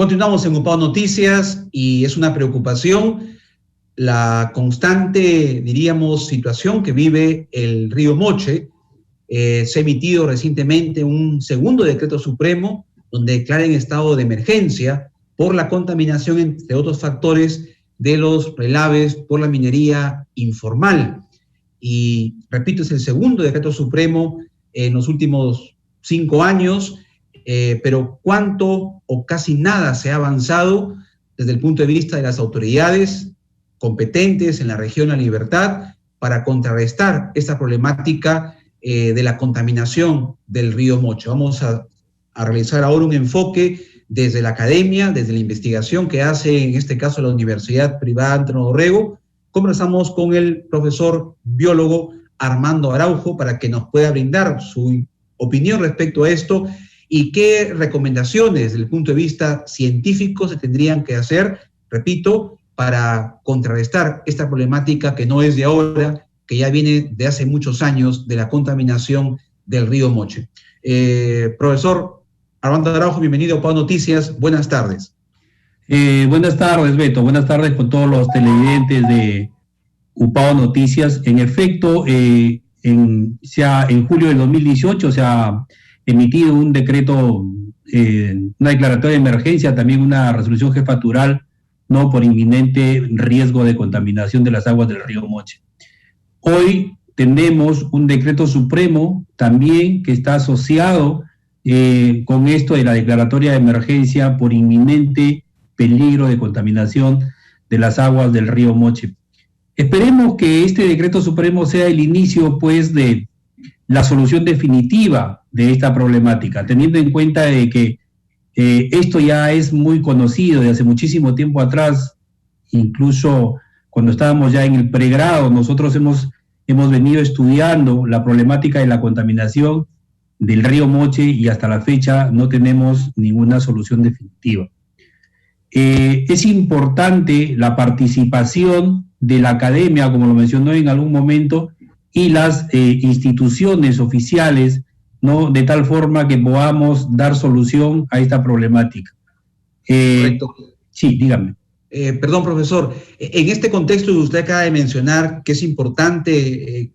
Continuamos en UPAO Noticias y es una preocupación la constante, diríamos, situación que vive el río Moche. Se ha emitido recientemente un segundo decreto supremo donde declara en estado de emergencia por la contaminación, entre otros factores, de los relaves por la minería informal. Y repito, es el segundo decreto supremo en los últimos 5 años, pero cuánto o casi nada se ha avanzado desde el punto de vista de las autoridades competentes en la región La Libertad para contrarrestar esta problemática de la contaminación del río Moche. Vamos a realizar ahora un enfoque desde la academia, desde la investigación que hace, en este caso, la Universidad Privada Antonio Dorrego. Conversamos con el profesor biólogo Armando Araujo para que nos pueda brindar su opinión respecto a esto y qué recomendaciones desde el punto de vista científico se tendrían que hacer, repito, para contrarrestar esta problemática que no es de ahora, que ya viene de hace muchos años, de la contaminación del río Moche. Profesor Armando Araujo, bienvenido a UPAO Noticias. Buenas tardes. Buenas tardes, Beto. Buenas tardes con todos los televidentes de UPAO Noticias. En efecto, en julio del 2018 se ha emitido un decreto, una declaratoria de emergencia, también una resolución jefatural, no por inminente riesgo de contaminación de las aguas del río Moche. Hoy tenemos un decreto supremo también que está asociado con esto de la declaratoria de emergencia por inminente peligro de contaminación de las aguas del río Moche. Esperemos que este decreto supremo sea el inicio, pues, de la solución definitiva de esta problemática, teniendo en cuenta de que esto ya es muy conocido de hace muchísimo tiempo atrás. Incluso cuando estábamos ya en el pregrado, nosotros hemos venido estudiando la problemática de la contaminación del río Moche y hasta la fecha no tenemos ninguna solución definitiva. Es importante la participación de la academia, como lo mencionó en algún momento, y las instituciones oficiales, ¿no? De tal forma que podamos dar solución a esta problemática. Correcto. Sí, dígame. Perdón, profesor, en este contexto que usted acaba de mencionar, que es importante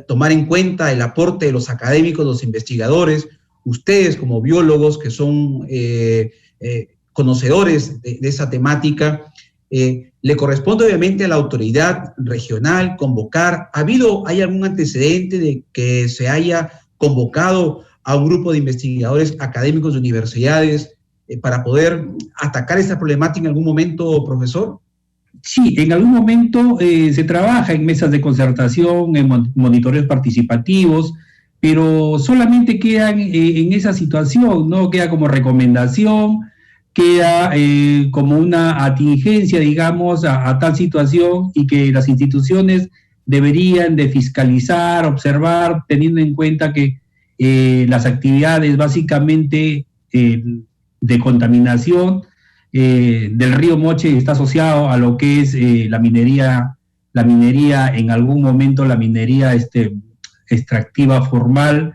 tomar en cuenta el aporte de los académicos, los investigadores, ustedes como biólogos que son conocedores de esa temática, le corresponde obviamente a la autoridad regional convocar. ¿Hay algún antecedente de que se haya convocado a un grupo de investigadores académicos de universidades para poder atacar esta problemática en algún momento, profesor? Sí, en algún momento se trabaja en mesas de concertación, en monitoreos participativos, pero solamente quedan en esa situación, ¿no? Queda como recomendación, queda como una atingencia, digamos, a tal situación, y que las instituciones deberían de fiscalizar, observar, teniendo en cuenta que las actividades básicamente de contaminación del río Moche está asociado a lo que es la minería, en algún momento la minería extractiva formal,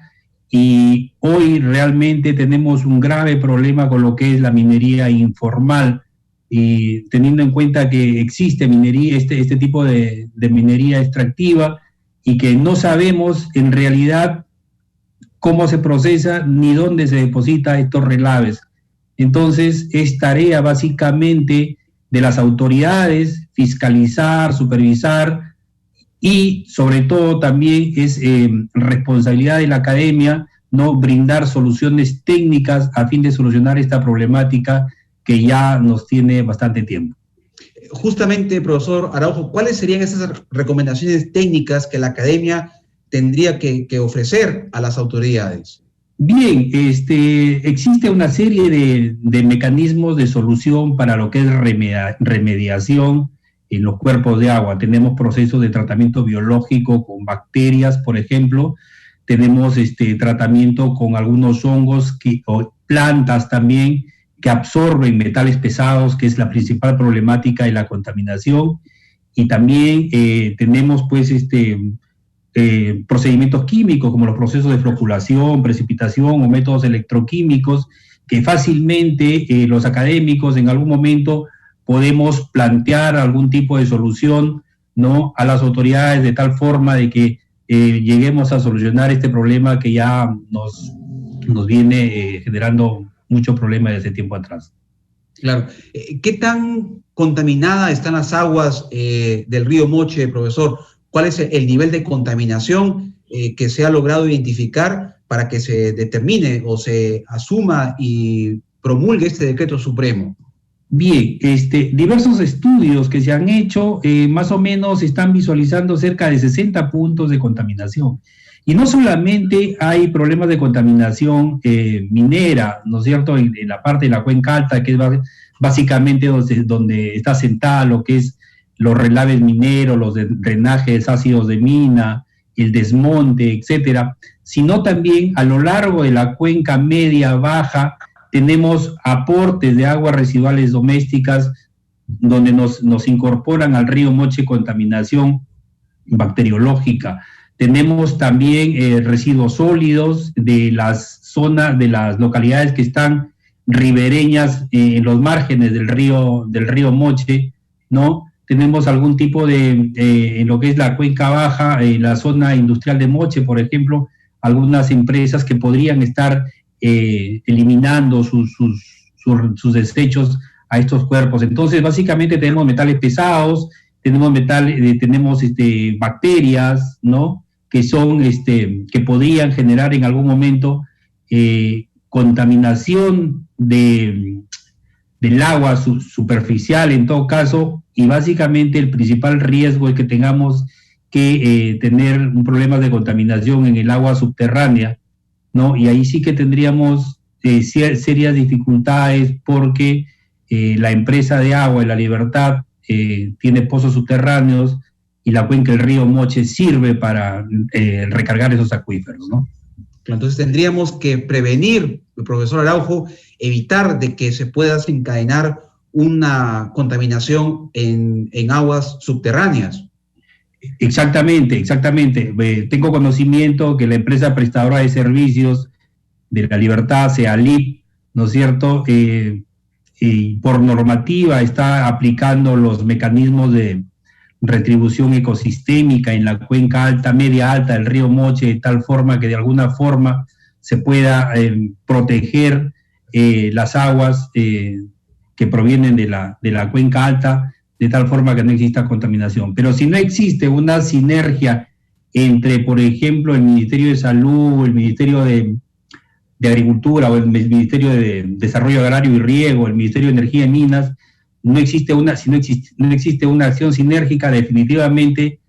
y hoy realmente tenemos un grave problema con lo que es la minería informal, y teniendo en cuenta que existe minería, este tipo de minería extractiva, y que no sabemos en realidad cómo se procesa ni dónde se deposita estos relaves. Entonces es tarea básicamente de las autoridades fiscalizar, supervisar, y sobre todo también es responsabilidad de la academia, ¿no?, brindar soluciones técnicas a fin de solucionar esta problemática que ya nos tiene bastante tiempo. Justamente, profesor Araujo, ¿cuáles serían esas recomendaciones técnicas que la academia tendría que ofrecer a las autoridades? Bien, existe una serie de mecanismos de solución para lo que es remediación en los cuerpos de agua. Tenemos procesos de tratamiento biológico con bacterias, por ejemplo. Tenemos tratamiento con algunos hongos o plantas también que absorben metales pesados, que es la principal problemática de la contaminación. Y también tenemos, pues, procedimientos químicos como los procesos de floculación, precipitación o métodos electroquímicos que fácilmente los académicos en algún momento podemos plantear algún tipo de solución, ¿no?, a las autoridades de tal forma de que lleguemos a solucionar este problema que ya nos viene generando mucho problema desde tiempo atrás. Claro. ¿Qué tan contaminadas están las aguas del río Moche, profesor? ¿Cuál es el nivel de contaminación que se ha logrado identificar para que se determine o se asuma y promulgue este decreto supremo? Bien, diversos estudios que se han hecho más o menos están visualizando cerca de 60 puntos de contaminación. Y no solamente hay problemas de contaminación minera, ¿no es cierto?, en la parte de la cuenca alta, que es básicamente donde está sentada lo que es los relaves mineros, los drenajes ácidos de mina, el desmonte, etcétera, sino también a lo largo de la cuenca media, baja, tenemos aportes de aguas residuales domésticas donde nos incorporan al río Moche contaminación bacteriológica. Tenemos también residuos sólidos de las zonas, de las localidades que están ribereñas en los márgenes del río Moche, ¿no? Tenemos algún tipo de, en lo que es la cuenca baja, la zona industrial de Moche, por ejemplo, algunas empresas que podrían estar eliminando sus desechos a estos cuerpos. Entonces, básicamente tenemos metales pesados, tenemos bacterias, ¿no?, que son, que podrían generar en algún momento contaminación del agua superficial en todo caso, y básicamente el principal riesgo es que tengamos que tener un problema de contaminación en el agua subterránea, ¿no? Y ahí sí que tendríamos serias dificultades porque la empresa de agua de La Libertad tiene pozos subterráneos y la cuenca del río Moche sirve para recargar esos acuíferos, ¿no? Entonces tendríamos que prevenir, profesor Araujo, evitar de que se pueda desencadenar una contaminación en aguas subterráneas. Exactamente. Tengo conocimiento que la empresa prestadora de servicios de La Libertad, CEALIP, ¿no es cierto?, y por normativa está aplicando los mecanismos de retribución ecosistémica en la cuenca alta, media alta del río Moche, de tal forma que de alguna forma se pueda proteger las aguas que provienen de la cuenca alta, de tal forma que no exista contaminación. Pero si no existe una sinergia entre, por ejemplo, el Ministerio de Salud, el Ministerio de Agricultura o el Ministerio de Desarrollo Agrario y Riego, el Ministerio de Energía y Minas, no existe una acción sinérgica, definitivamente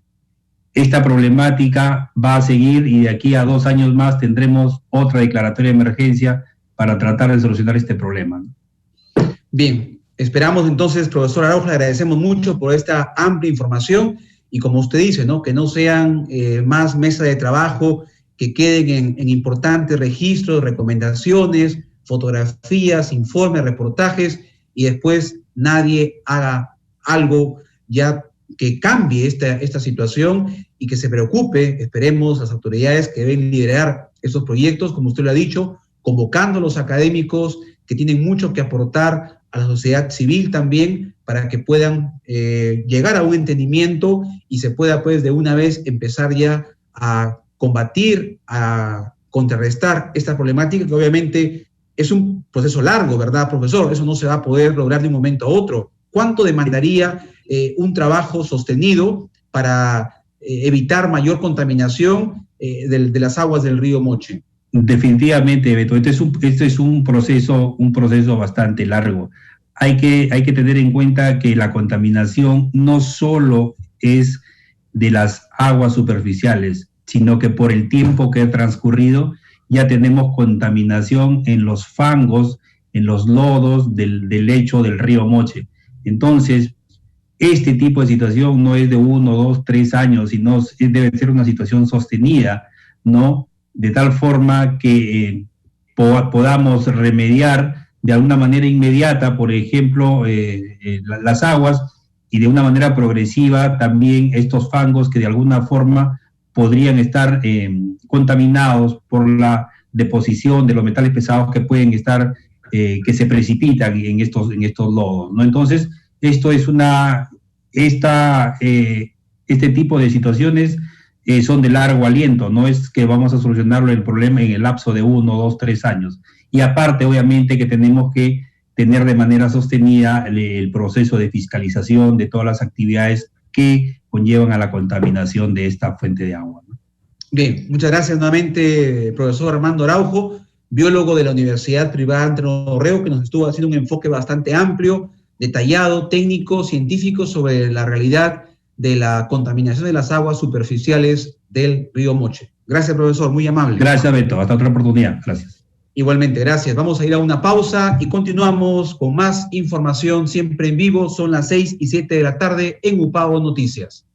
esta problemática va a seguir y de aquí a 2 años más tendremos otra declaratoria de emergencia para tratar de solucionar este problema. Bien, esperamos entonces, profesor Araujo, le agradecemos mucho por esta amplia información y como usted dice, ¿no?, que no sean más mesas de trabajo, que queden en importantes registros, recomendaciones, fotografías, informes, reportajes y después nadie haga algo ya que cambie esta situación y que se preocupe, esperemos, las autoridades que deben liderar estos proyectos, como usted lo ha dicho, convocando a los académicos que tienen mucho que aportar a la sociedad civil también para que puedan llegar a un entendimiento y se pueda pues de una vez empezar ya a combatir, a contrarrestar esta problemática que obviamente es un proceso largo, ¿verdad, profesor? Eso no se va a poder lograr de un momento a otro. ¿Cuánto demandaría un trabajo sostenido para evitar mayor contaminación de las aguas del río Moche? Definitivamente, Beto, este es un proceso bastante largo. Hay que tener en cuenta que la contaminación no solo es de las aguas superficiales, sino que por el tiempo que ha transcurrido ya tenemos contaminación en los fangos, en los lodos del lecho del río Moche. Entonces, este tipo de situación no es de 1, 2, 3 años, sino debe ser una situación sostenida, ¿no?, de tal forma que podamos remediar de alguna manera inmediata, por ejemplo, las aguas, y de una manera progresiva también estos fangos que de alguna forma podrían estar contaminados por la deposición de los metales pesados que pueden estar que se precipitan en estos lodos, ¿no? Entonces, esto es este tipo de situaciones son de largo aliento, no es que vamos a solucionarlo el problema en el lapso de 1, 2, 3 años. Y aparte, obviamente, que tenemos que tener de manera sostenida el proceso de fiscalización de todas las actividades que conllevan a la contaminación de esta fuente de agua, ¿no? Bien, muchas gracias nuevamente, profesor Armando Araujo, biólogo de la Universidad Privada Antonio Dorrego, que nos estuvo haciendo un enfoque bastante amplio, detallado, técnico, científico sobre la realidad de la contaminación de las aguas superficiales del río Moche. Gracias, profesor, muy amable. Gracias, Beto. Hasta otra oportunidad. Gracias. Igualmente, gracias. Vamos a ir a una pausa y continuamos con más información siempre en vivo. Son las 6 y 7 de la tarde en Upavo Noticias.